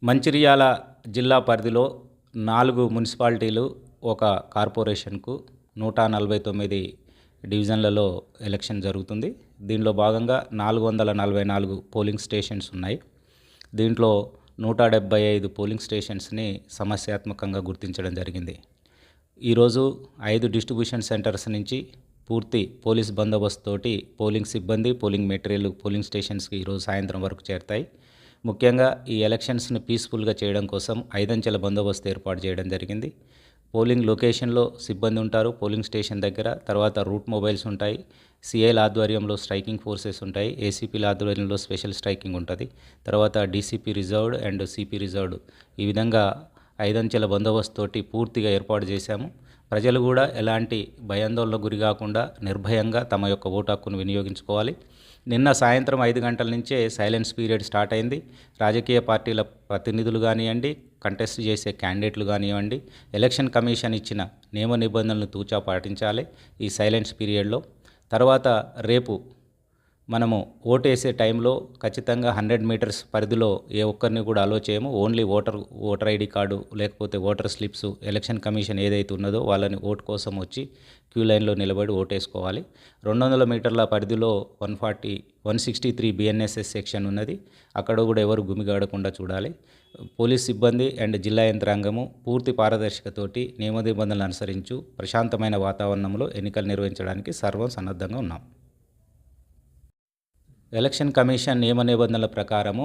మంచిర్యాల జిల్లా పరిధిలో 4 మున్సిపాలిటీలు, ఒక కార్పొరేషన్కు 149 డివిజన్లలో ఎలక్షన్ జరుగుతుంది. దీనిలో భాగంగా 444 పోలింగ్ స్టేషన్స్ ఉన్నాయి. దీంట్లో 175 పోలింగ్ స్టేషన్స్ని సమస్యాత్మకంగా గుర్తించడం జరిగింది. ఈరోజు 5 డిస్ట్రిబ్యూషన్ సెంటర్స్ నుంచి పూర్తి పోలీస్ బందోబస్తు తోటి పోలింగ్ సిబ్బంది, పోలింగ్ మెటీరియల్ పోలింగ్ స్టేషన్స్కి ఈరోజు సాయంత్రం వరకు చేరుతాయి. ముఖ్యంగా ఈ ఎలక్షన్స్ని పీస్ఫుల్గా చేయడం కోసం 5 అంచెల బందోబస్తు ఏర్పాటు చేయడం జరిగింది. పోలింగ్ లొకేషన్లో సిబ్బంది ఉంటారు, పోలింగ్ స్టేషన్ దగ్గర. తర్వాత రూట్ మొబైల్స్ ఉంటాయి, సిఐల ఆధ్వర్యంలో స్ట్రైకింగ్ ఫోర్సెస్ ఉంటాయి, ఏసీపీల ఆధ్వర్యంలో స్పెషల్ స్ట్రైకింగ్ ఉంటుంది. తర్వాత DCP reserved and CP reserved, ఈ విధంగా 5 అంచెల బందోబస్తు తోటి పూర్తిగా ఏర్పాటు చేశాము. ప్రజలు కూడా ఎలాంటి భయాందోళనకు గురి కాకుండా నిర్భయంగా తమ యొక్క ఓటు హక్కును వినియోగించుకోవాలి. నిన్న సాయంత్రం 5 గంటల నుంచే సైలెన్స్ పీరియడ్ స్టార్ట్ అయింది. రాజకీయ పార్టీల ప్రతినిధులు కానివ్వండి, కంటెస్ట్ చేసే క్యాండిడేట్లు కానివ్వండి, ఎలక్షన్ కమిషన్ ఇచ్చిన నియమ నిబంధనలను తూచా పాటించాలి ఈ సైలెన్స్ పీరియడ్లో. తర్వాత రేపు మనము ఓటు వేసే టైంలో ఖచ్చితంగా 100 మీటర్స్ పరిధిలో ఏ ఒక్కరిని కూడా అలో చేయము. ఓన్లీ ఓటర్ ఐడి కార్డు లేకపోతే ఓటర్ స్లిప్స్ ఎలక్షన్ కమిషన్ ఏదైతే ఉన్నదో వాళ్ళని ఓటు కోసం వచ్చి క్యూ లైన్లో నిలబడి ఓటేసుకోవాలి. 200 మీటర్ల పరిధిలో 163 బిఎన్ఎస్ఎస్ సెక్షన్ ఉన్నది, అక్కడ కూడా ఎవరు గుమిగాడకుండా చూడాలి. పోలీస్ సిబ్బంది అండ్ జిల్లా యంత్రాంగము పూర్తి పారదర్శకతోటి నియమ నిబంధనలు అనుసరించు ప్రశాంతమైన వాతావరణంలో ఎన్నికలు నిర్వహించడానికి సర్వం సన్నద్ధంగా ఉన్నాం. ఎలక్షన్ కమిషన్ నియమ నిబంధనల ప్రకారము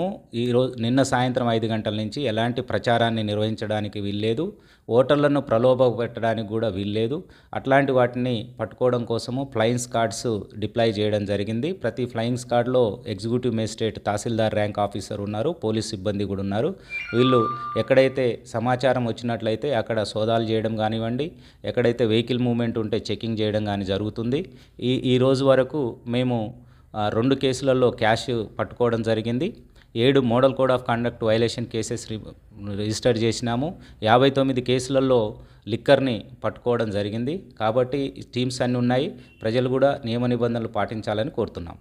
నిన్న సాయంత్రం 5 గంటల నుంచి ఎలాంటి ప్రచారాన్ని నిర్వహించడానికి వీల్లేదు, ఓటర్లను ప్రలోభ పెట్టడానికి కూడా వీల్లేదు. అట్లాంటి వాటిని పట్టుకోవడం కోసము ఫ్లయింగ్ స్క్వాడ్స్ డిప్లాయ్ చేయడం జరిగింది. ప్రతి ఫ్లయింగ్ స్క్వాడ్లో ఎగ్జిక్యూటివ్ మేజిస్ట్రేట్, తహసీల్దార్ ర్యాంక్ ఆఫీసర్ ఉన్నారు, పోలీస్ సిబ్బంది కూడా ఉన్నారు. వీళ్ళు ఎక్కడైతే సమాచారం వచ్చినట్లయితే అక్కడ సోదాలు చేయడం కానివ్వండి, ఎక్కడైతే వెహికల్ మూవ్మెంట్ ఉంటే చెకింగ్ చేయడం కానీ జరుగుతుంది. ఈ రోజు వరకు మేము 2 కేసులలో క్యాష్ పట్టుకోవడం జరిగింది. 7 model code of conduct violation cases register చేసినాము. 59 కేసులలో లిక్కర్ని పట్టుకోవడం జరిగింది. కాబట్టి టీమ్స్ అన్నీ ఉన్నాయి. ప్రజలు కూడా నియమ నిబంధనలు పాటించాలని కోరుతున్నాం.